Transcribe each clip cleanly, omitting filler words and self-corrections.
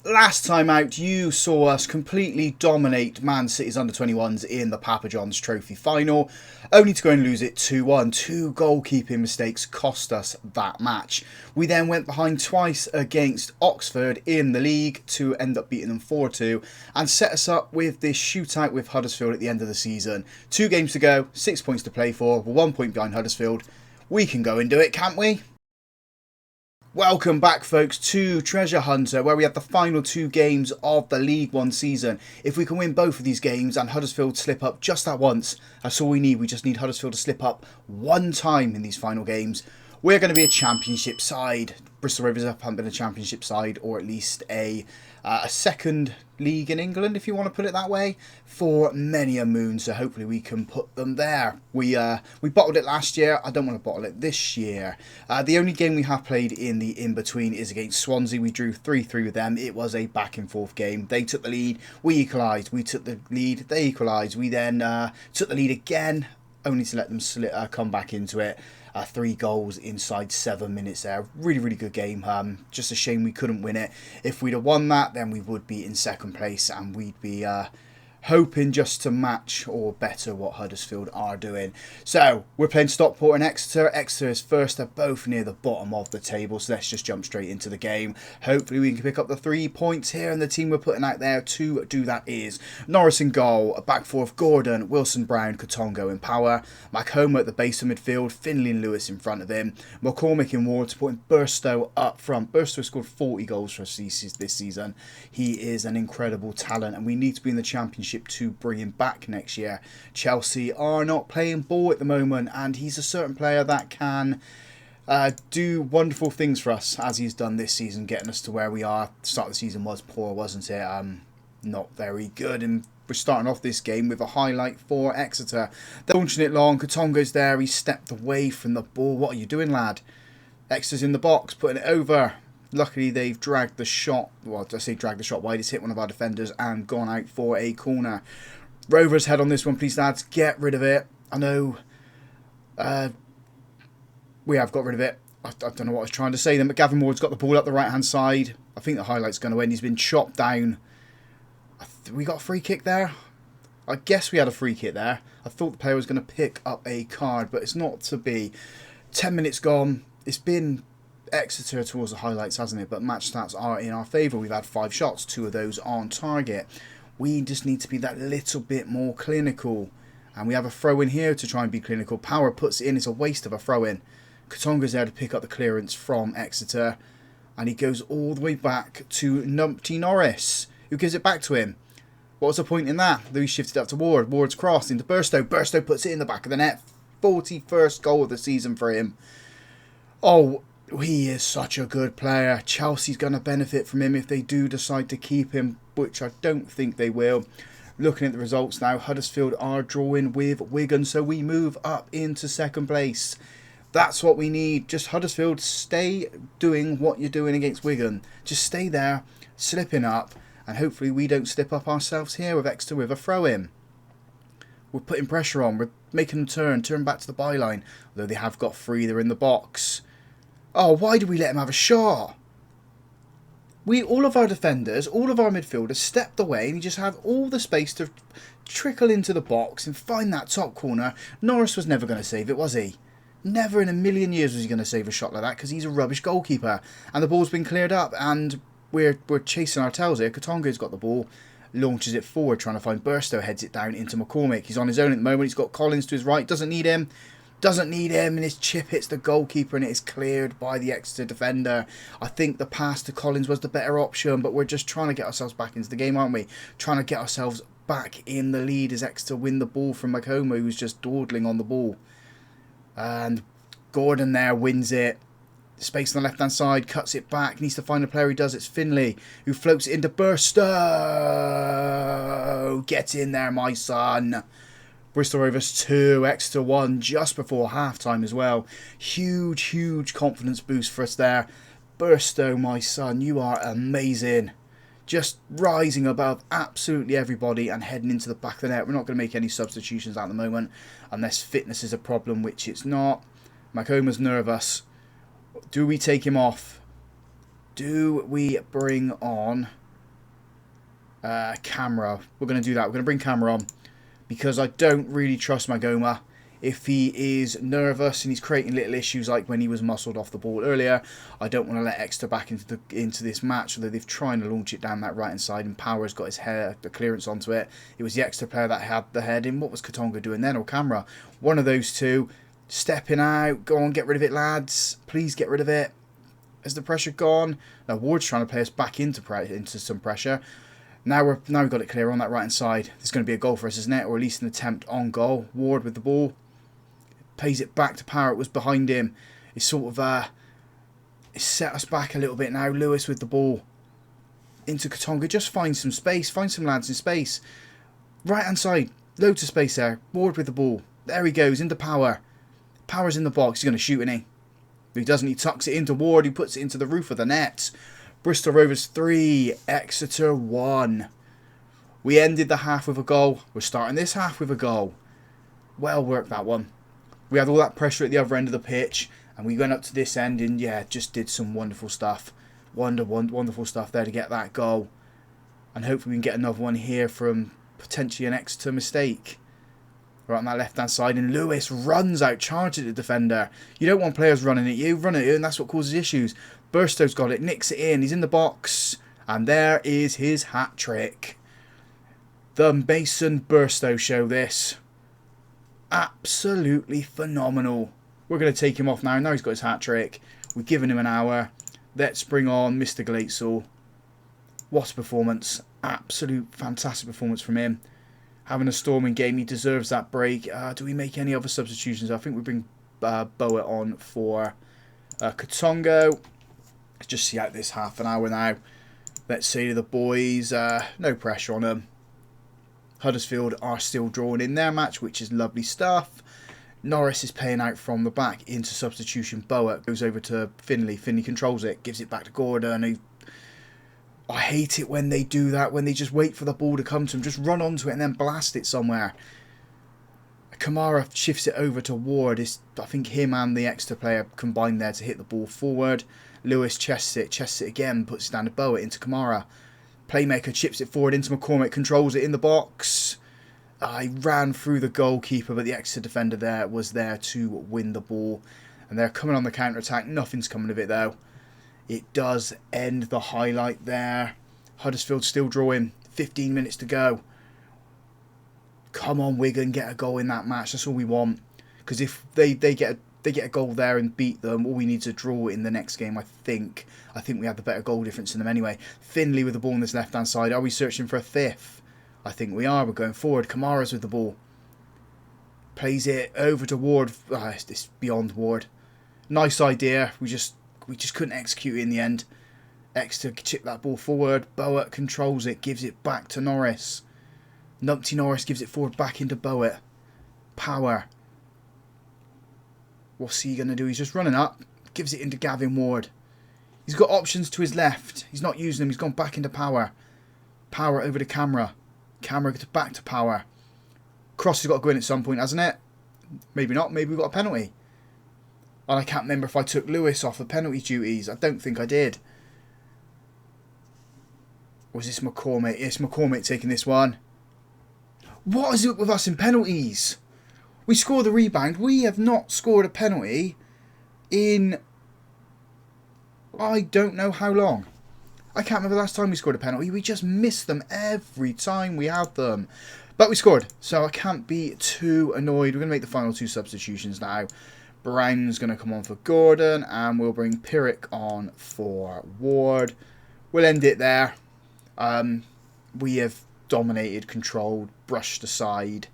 Last time out, you saw us completely dominate Man City's under-21s in the Papa John's Trophy final, only to go and lose it 2-1. Two goalkeeping mistakes cost us that match. We then went behind twice against Oxford in the league to end up beating them 4-2 and set us up with this shootout with Huddersfield at the end of the season. 2 games to go, 6 points to play for, we're 1 point behind Huddersfield. We can go and do it, can't we? Welcome back, folks, to Treasure Hunter, where we have the final 2 games of the League One season. If we can win both of these games and Huddersfield slip up just that once, that's all we need. We just need Huddersfield to slip up one time in these final games. We're going to be a championship side. Bristol Rovers haven't been a championship side, or at least a second league in England, if you want to put it that way, for many a moon. So hopefully we can put them there. We bottled it last year. I don't want to bottle it this year. The only game we have played in the in-between is against Swansea. We drew 3-3 with them. It was a back-and-forth game. They took the lead. We equalised. We took the lead. They equalised. We then took the lead again, only to let them come back into it. 3 goals inside 7 minutes there. Really, really good game. Just a shame we couldn't win it. If we'd have won that, then we would be in second place and we'd be hoping just to match or better what Huddersfield are doing. So we're playing Stockport and Exeter. Exeter is first. They're both near the bottom of the table, so let's just jump straight into the game. Hopefully we can pick up the 3 points here, and the team we're putting out there to do that is Norris in goal, a back four of Gordon, Wilson, Brown, Katongo in power, Macoma at the base of midfield, Finley and Lewis in front of him, McCormick in ward, supporting Burstow up front. Burstow scored 40 goals for us this season. He is an incredible talent, and we need to be in the Championship to bring him back next year. Chelsea are not playing ball at the moment, and he's a certain player that can do wonderful things for us, as he's done this season, getting us to where we are. The start of the season was poor, wasn't it? Not very good, and we're starting off this game with a highlight for Exeter. They're launching it long. Katongo's there. He stepped away from the ball. What are you doing, lad? Exeter's in the box, putting it over. Luckily, they've dragged the shot. Well, I say dragged the shot wide. It's hit one of our defenders and gone out for a corner. Rovers head on this one, please, lads. Get rid of it. I know we have got rid of it. I don't know what I was trying to say then, but Gavin Ward's got the ball up the right-hand side. I think the highlight's going to end. He's been chopped down. We got a free kick there. I guess we had a free kick there. I thought the player was going to pick up a card, but it's not to be. 10 minutes gone. It's been Exeter towards the highlights, hasn't it? But match stats are in our favour. We've had 5 shots, 2 of those on target. We just need to be that little bit more clinical. And we have a throw in here to try and be clinical. Power puts it in. It's a waste of a throw in. Katonga's there to pick up the clearance from Exeter. And he goes all the way back to Numpty Norris, who gives it back to him. What was the point in that? Though he shifted up to Ward. Ward's crossed into Burstow. Burstow puts it in the back of the net. 41st goal of the season for him. Oh, he is such a good player. Chelsea's going to benefit from him if they do decide to keep him, which I don't think they will. Looking at the results now, Huddersfield are drawing with Wigan, so we move up into second place. That's what we need. Just Huddersfield, stay doing what you're doing against Wigan. Just stay there, slipping up, and hopefully we don't slip up ourselves here with Exeter with a throw-in. We're putting pressure on. We're making them turn back to the byline. Although they have got 3, they're in the box. Oh, why did we let him have a shot? All of our defenders, all of our midfielders stepped away, and he just had all the space to trickle into the box and find that top corner. Norris was never going to save it, was he? Never in a million years was he going to save a shot like that, because he's a rubbish goalkeeper. And the ball's been cleared up, and we're chasing our tails here. Katonga's got the ball, launches it forward, trying to find Burstow, heads it down into McCormick. He's on his own at the moment. He's got Collins to his right, doesn't need him, and his chip hits the goalkeeper, and it is cleared by the Exeter defender. I think the pass to Collins was the better option, but we're just trying to get ourselves back into the game, aren't we? Trying to get ourselves back in the lead as Exeter win the ball from Macoma, who's just dawdling on the ball. And Gordon there wins it. Space on the left-hand side, cuts it back, needs to find a player who does. It's Finley, who floats it into Burstow. Get in there, my son. Bristol Rovers 2, Exeter 1, just before half-time as well. Huge, huge confidence boost for us there. Burstow, my son, you are amazing. Just rising above absolutely everybody and heading into the back of the net. We're not going to make any substitutions at the moment, unless fitness is a problem, which it's not. Macoma's nervous. Do we take him off? Do we bring on Camera. We're going to do that. We're going to bring camera on because I don't really trust my Goma. If he is nervous and he's creating little issues like when he was muscled off the ball earlier, I don't want to let Exeter back into this match, although they've tried to launch it down that right-hand side and Power's got the clearance onto it. It was the Exeter player that had the head in. What was Katonga doing then, or Camera? One of those two. Stepping out. Go on, get rid of it, lads. Please get rid of it. Has the pressure gone? Now Ward's trying to play us back into some pressure. Now we've got it clear on that right-hand side. There's going to be a goal for us, isn't it? Or at least an attempt on goal. Ward with the ball. Plays it back to Power. It was behind him. It's sort of it's set us back a little bit now. Lewis with the ball into Katonga. Just find some space. Find some lads in space. Right hand side. Loads of space there. Ward with the ball. There he goes into Power. Power's in the box. He's going to shoot, isn't he? If he doesn't, he tucks it into Ward. He puts it into the roof of the net. Bristol Rovers 3. Exeter 1. We ended the half with a goal. We're starting this half with a goal. Well worked, that one. We had all that pressure at the other end of the pitch, and we went up to this end and, yeah, just did some wonderful stuff. Wonderful stuff there to get that goal. And hopefully we can get another one here from potentially an Exeter mistake. Right on that left-hand side, and Lewis runs out, charges the defender. You don't want players running at you, run at you, and that's what causes issues. Burstow's got it, nicks it in, he's in the box, and there is his hat-trick. The Mason Burstow show, this. Absolutely phenomenal. We're going to take him off now. Now he's got his hat-trick. We've given him an hour. Let's bring on Mr. Glatesall. What a performance. Absolute fantastic performance from him. Having a storming game. He deserves that break. Do we make any other substitutions? I think we bring Boa on for Katongo. Let's just see out this half an hour now. Let's say to the boys, no pressure on them. Huddersfield are still drawing in their match, which is lovely stuff. Norris is paying out from the back into substitution. Boa goes over to Finley. Finley controls it, gives it back to Gordon. I hate it when they do that, when they just wait for the ball to come to them. Just run onto it and then blast it somewhere. Kamara shifts it over to Ward. I think him and the Exeter player combined there to hit the ball forward. Lewis chests it again, puts it down to Boa into Kamara. Playmaker chips it forward into McCormick, controls it in the box. He ran through the goalkeeper, but the Exeter defender there was there to win the ball. And they're coming on the counter-attack. Nothing's coming of it, though. It does end the highlight there. Huddersfield still drawing. 15 minutes to go. Come on, Wigan, get a goal in that match. That's all we want. Because if they get a goal there and beat them, all we need to draw in the next game, I think we have the better goal difference in them anyway. Finley with the ball on this left-hand side. Are we searching for a fifth? I think we are. We're going forward. Kamara's with the ball. Plays it over to Ward. It's beyond Ward. Nice idea. We just couldn't execute it in the end. Exeter chip that ball forward. Boa controls it. Gives it back to Norris. Numpty Norris gives it forward back into Boa. Power. What's he going to do? He's just running up. Gives it into Gavin Ward. He's got options to his left. He's not using them. He's gone back into Power. Power over to Camera. Camera back to Power. Cross has got to go in at some point, hasn't it? Maybe not. Maybe we've got a penalty. And I can't remember if I took Lewis off the penalty duties. I don't think I did. Or was this McCormick? It's McCormick taking this one. What is it with us in penalties? We score the rebound. We have not scored a penalty in I don't know how long. I can't remember the last time we scored a penalty. We just miss them every time we have them. But we scored, so I can't be too annoyed. We're going to make the final two substitutions now. Brown's going to come on for Gordon, and we'll bring Pirrick on for Ward. We'll end it there. We have dominated, controlled, brushed aside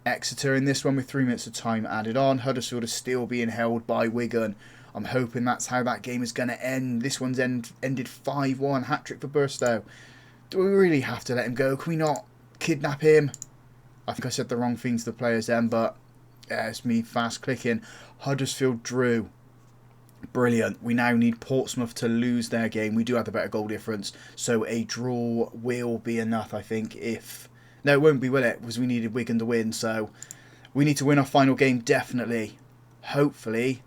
Exeter in this one with 3 minutes of time added on. Huddersfield is still being held by Wigan. I'm hoping that's how that game is going to end. This one's ended 5-1. Hat-trick for Burstow. Do we really have to let him go? Can we not kidnap him? I think I said the wrong thing to the players then, but yeah, it's me fast clicking. Huddersfield drew. Brilliant. We now need Portsmouth to lose their game. We do have the better goal difference, so a draw will be enough, I think, if... No, it won't be, will it? Because we needed Wigan to win, so we need to win our final game, definitely. Hopefully,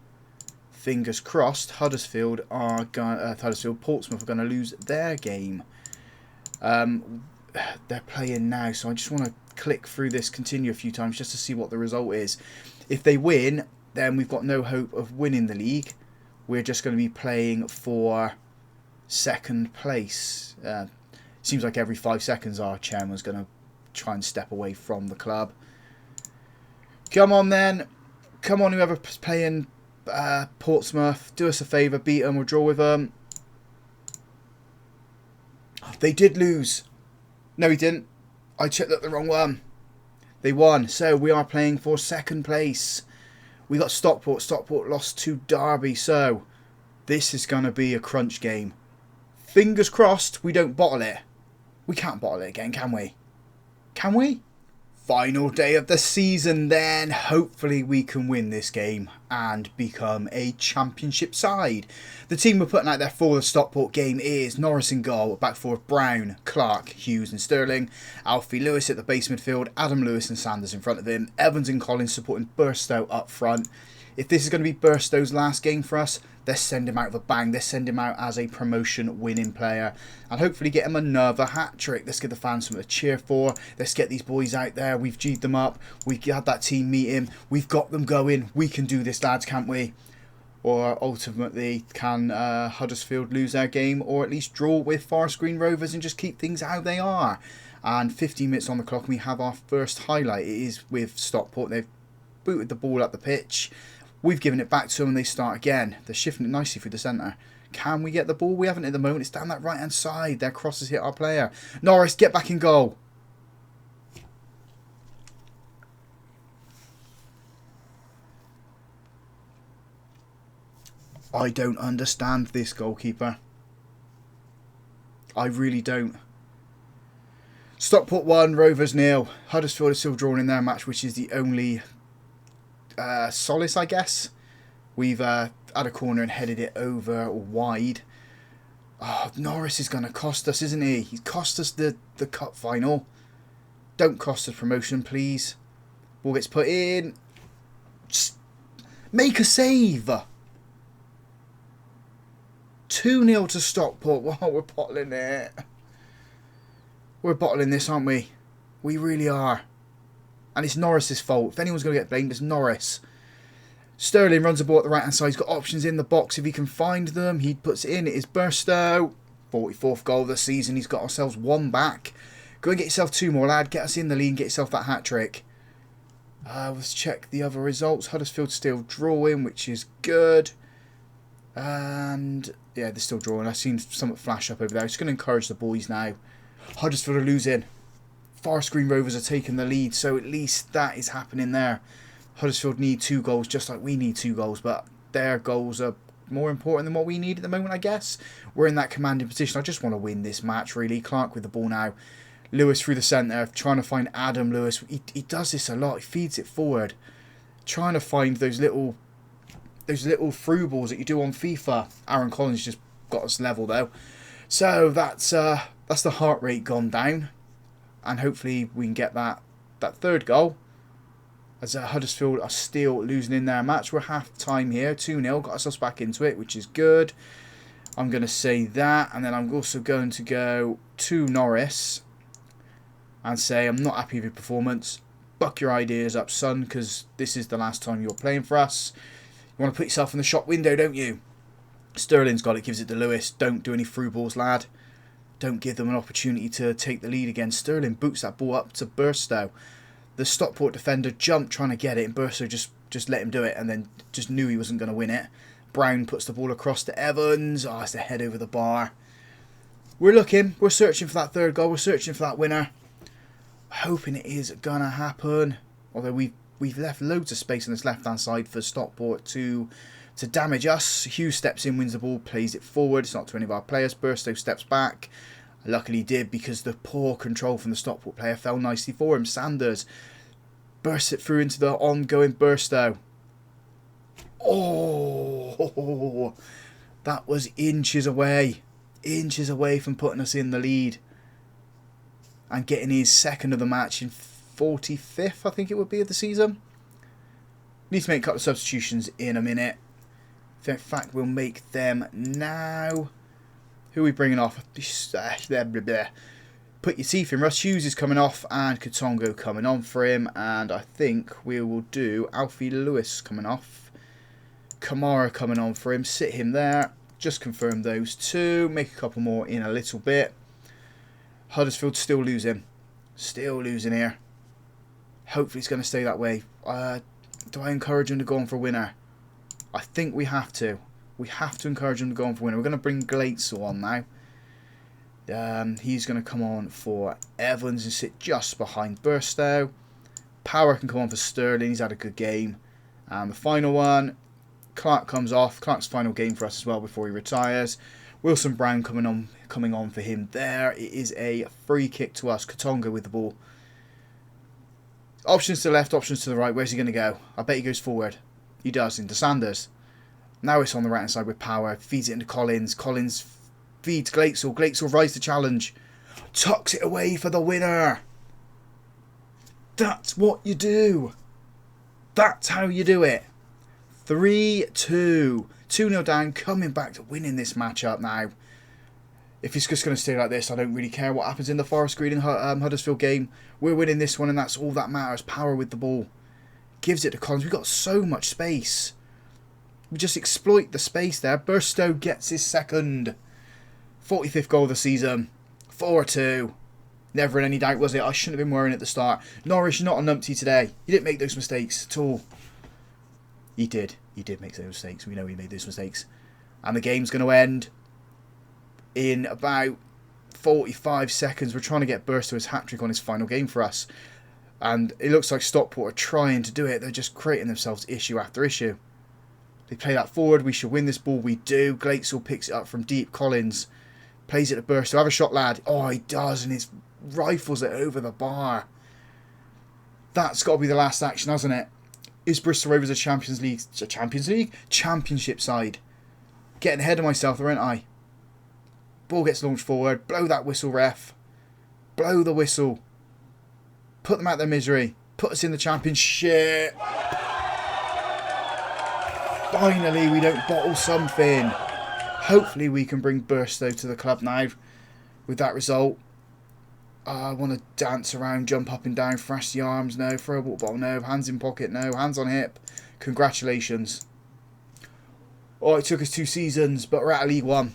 fingers crossed, Portsmouth are going to lose their game. they're playing now, so I just want to click through this, continue a few times just to see what the result is. If they win, then we've got no hope of winning the league. We're just going to be playing for second place. Seems like every 5 seconds our chairman's going to try and step away from the club. Come on then. Come on, whoever's playing Portsmouth. Do us a favour, beat them or draw with them. They did lose. No, he didn't. I checked up the wrong one. They won. So we are playing for second place. We got Stockport. Stockport lost to Derby. So this is going to be a crunch game. Fingers crossed we don't bottle it. We can't bottle it again, can we? Can we? Final day of the season then. Hopefully we can win this game and become a championship side. The team we're putting out there for the Stockport game is Norris in goal, back four Brown, Clark, Hughes and Sterling, Alfie Lewis at the base midfield, Adam Lewis and Sanders in front of him, Evans and Collins supporting Burstow up front. If this is going to be Burstow's last game for us, let's send him out with a bang. Let's send him out as a promotion winning player and hopefully get him another hat-trick. Let's give the fans something to cheer for. Let's get these boys out there. We've G'd them up. We had that team meeting. We've got them going. We can do this, lads, can't we? Or ultimately, can Huddersfield lose their game or at least draw with Forest Green Rovers and just keep things how they are? And 15 minutes on the clock and we have our first highlight. It is with Stockport. They've booted the ball up the pitch. We've given it back to them and they start again. They're shifting it nicely through the centre. Can we get the ball? We haven't at the moment. It's down that right-hand side. Their crosses hit our player. Norris, get back in goal. I don't understand this goalkeeper. I really don't. Stockport 1, Rovers 0. Huddersfield is still drawing in their match, which is the only solace, I guess. We've had a corner and headed it over wide. Oh, Norris is going to cost us, isn't he? He's cost us the cup final. Don't cost us promotion, please. Ball gets put in. Just make a save. 2-0 to Stockport. Wow, we're bottling it. We're bottling this, aren't we? We really are. And it's Norris's fault. If anyone's going to get blamed, it's Norris. Sterling runs the ball at the right-hand side. He's got options in the box. If he can find them, he puts it in. It is Burstow. 44th goal of the season. He's got ourselves one back. Go and get yourself 2 more, lad. Get us in the lead and get yourself that hat-trick. Let's check the other results. Huddersfield still drawing, which is good. And yeah, they're still drawing. I've seen something flash up over there. I'm just going to encourage the boys now. Huddersfield are losing. Forest Green Rovers are taking the lead, so at least that is happening there. Huddersfield need 2 goals just like we need 2 goals, but their goals are more important than what we need at the moment, I guess. We're in that commanding position. I just want to win this match, really. Clark with the ball now. Lewis through the centre, trying to find Adam Lewis. He does this a lot. He feeds it forward. Trying to find those little through balls that you do on FIFA. Aaron Collins just got us level, though. So that's the heart rate gone down. And hopefully we can get that third goal. As Huddersfield are still losing in their match. We're half time here. 2-0. Got ourselves back into it, which is good. I'm going to say that. And then I'm also going to go to Norris. And say, I'm not happy with your performance. Buck your ideas up, son. Because this is the last time you're playing for us. You want to put yourself in the shop window, don't you? Sterling's got it. Gives it to Lewis. Don't do any through balls, lad. Don't give them an opportunity to take the lead again. Sterling boots that ball up to Burstow. The Stockport defender jumped trying to get it, and Burstow just let him do it and then just knew he wasn't going to win it. Brown puts the ball across to Evans. Oh, it's the head over the bar. We're looking. We're searching for that third goal. We're searching for that winner. Hoping it is going to happen. Although we've left loads of space on this left-hand side for Stockport to damage us. Hughes steps in, wins the ball, plays it forward. It's not to any of our players. Burstow steps back. Luckily he did, because the poor control from the Stockport player fell nicely for him. Sanders bursts it through into the ongoing Burstow. Oh, that was inches away. Inches away from putting us in the lead. And getting his second of the match in 45th, I think it would be, of the season. Need to make a couple of substitutions in a minute. In fact, we'll make them now. Who are we bringing off? Put your teeth in. Russ Hughes is coming off and Katongo coming on for him. And I think we will do Alfie Lewis coming off. Kamara coming on for him. Sit him there. Just confirm those two. Make a couple more in a little bit. Huddersfield still losing. Still losing here. Hopefully it's going to stay that way. Do I encourage him to go on for a winner? I think we have to. We have to encourage him to go on for a winner. We're going to bring Glatzel on now. He's going to come on for Evans and sit just behind Burstow. Power can come on for Sterling. He's had a good game. And the final one, Clark comes off. Clark's final game for us as well before he retires. Wilson Brown coming on for him there. It is a free kick to us. Katonga with the ball. Options to the left, options to the right. Where's he going to go? I bet he goes forward. He does, into Sanders. Now it's on the right hand side with Power. Feeds it into Collins. Collins feeds Glatzel. Glatzel rise to challenge. Tucks it away for the winner. That's what you do. That's how you do it. 3-2. 2-0 down. Coming back to winning this matchup now. If it's just going to stay like this, I don't really care what happens in the Forest Green and Huddersfield game. We're winning this one and that's all that matters. Power with the ball. Gives it to Collins. We've got so much space. We just exploit the space there. Burstow gets his second. 45th goal of the season. 4-2. Never in any doubt, was it? I shouldn't have been worrying at the start. Norwich, not a numpty today. You didn't make those mistakes at all. He did. He did make those mistakes. We know he made those mistakes. And the game's going to end in about 45 seconds. We're trying to get Burstow his hat-trick on his final game for us. And it looks like Stockport are trying to do it. They're just creating themselves issue after issue. They play that forward. We should win this ball. We do. Glatzel picks it up from deep. Collins plays it to Burstow. Have a shot, lad. Oh, he does. And he rifles it over the bar. That's got to be the last action, hasn't it? Is Bristol Rovers a Championship side? Getting ahead of myself, there, aren't I? Ball gets launched forward. Blow that whistle, ref. Blow the whistle. Put them out their misery. Put us in the Championship. Finally, we don't bottle something. Hopefully, we can bring Burstow to the club now with that result. I want to dance around, jump up and down, thrash the arms, no. Throw a water bottle, no. Hands in pocket, no. Hands on hip. Congratulations. Oh, it took us 2 seasons, but we're out of League One.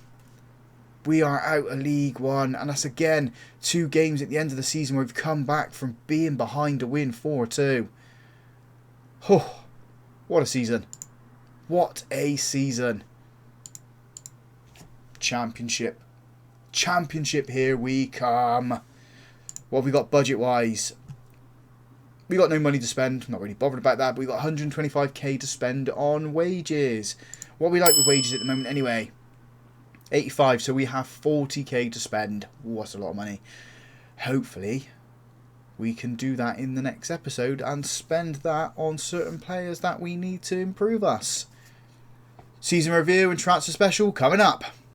We are out of League One, and that's again 2 games at the end of the season where we've come back from being behind to win 4-2. Oh, what a season. What a season. Championship. Championship, here we come. What have we got budget-wise? We got no money to spend. I'm not really bothered about that, but we got 125k to spend on wages. What we like with wages at the moment anyway? 85, so we have 40k to spend. Ooh, that's a lot of money. Hopefully, we can do that in the next episode and spend that on certain players that we need to improve us. Season review and transfer special coming up.